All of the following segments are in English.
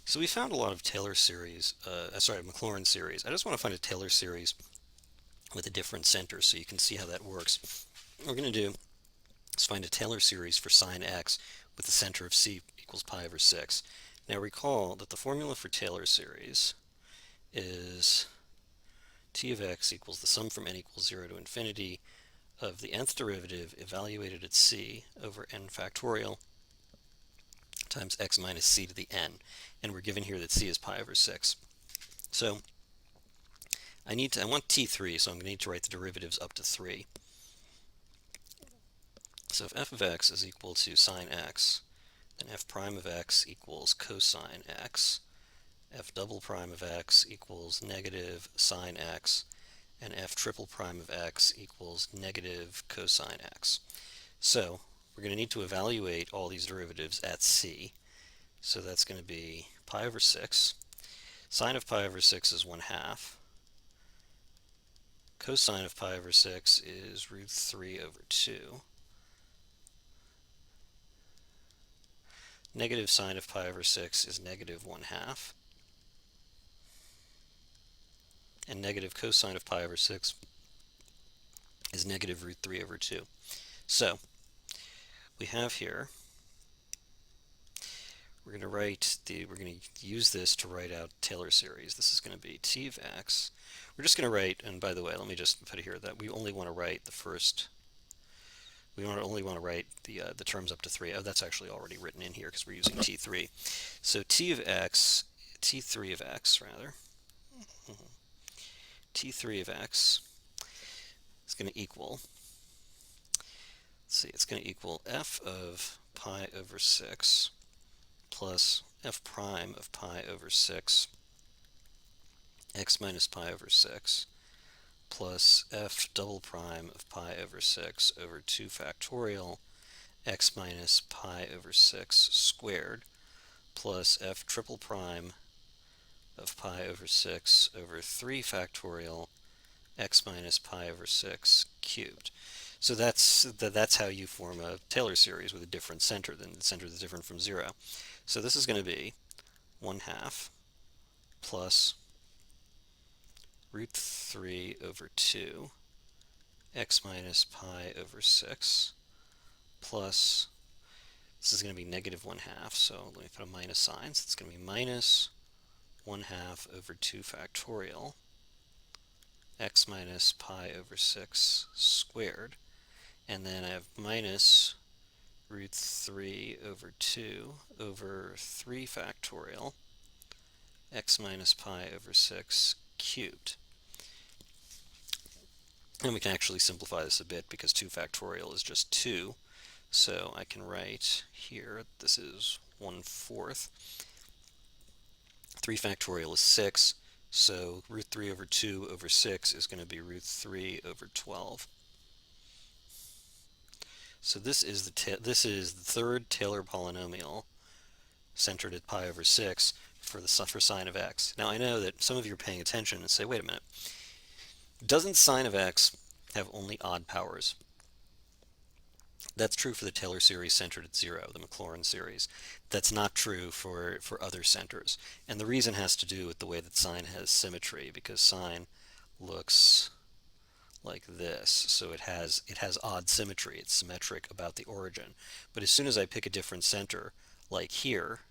So we found a lot of Taylor series, Maclaurin series. I just want to find a Taylor series with a different center so you can see how that works. What we're going to do is find a Taylor series for sine x with the center of c equals pi over 6. Now recall that the formula for Taylor series is t of x equals the sum from n equals 0 to infinity of the nth derivative evaluated at c over n factorial times x minus c to the n. And we're given here that c is pi over 6. So I want t3, so I'm going to need to write the derivatives up to 3. So if f of x is equal to sine x, then f prime of x equals cosine x, f double prime of x equals negative sine x, and f triple prime of x equals negative cosine x. So we're going to need to evaluate all these derivatives at c. So that's going to be pi over 6. Sine of pi over 6 is 1 half. Cosine of pi over 6 is root 3 over 2. Negative sine of pi over 6 is negative 1 half. And negative cosine of pi over 6 is negative root 3 over 2. So we have here, we're going to use this to write out Taylor series. This is going to be t of x. We're just going to write, and by the way, let me just put it here that we only want to write the first. We only want to write the terms up to 3. Oh, that's actually already written in here because we're using t3. So t of x, t3 of x rather, t3 of x is going to equal, let's see, it's going to equal f of pi over 6 plus f prime of pi over 6 x minus pi over 6 plus f double prime of pi over 6 over 2 factorial x minus pi over 6 squared plus f triple prime of pi over 6 over 3 factorial x minus pi over 6 cubed. So that's how you form a Taylor series with a different center than the center that's different from 0. So this is going to be 1 half plus root 3 over 2 x minus pi over 6 plus, this is going to be negative 1 half, so let me put a minus sign, so it's going to be minus 1 half over 2 factorial x minus pi over 6 squared, and then I have minus root 3 over 2 over 3 factorial x minus pi over 6 cubed. And we can actually simplify this a bit because 2 factorial is just 2. So I can write here, this is 1/4. 3 factorial is 6. So root 3 over 2 over 6 is going to be root 3 over 12. So this is the third Taylor polynomial centered at pi over 6 for sine of x. Now I know that some of you are paying attention and say, wait a minute, doesn't sine of x have only odd powers? That's true for the Taylor series centered at 0, the Maclaurin series. That's not true for other centers. And the reason has to do with the way that sine has symmetry, because sine looks like this. So it has odd symmetry. It's symmetric about the origin. But as soon as I pick a different center, like here,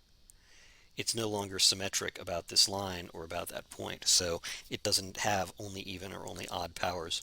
it's no longer symmetric about this line or about that point. So it doesn't have only even or only odd powers.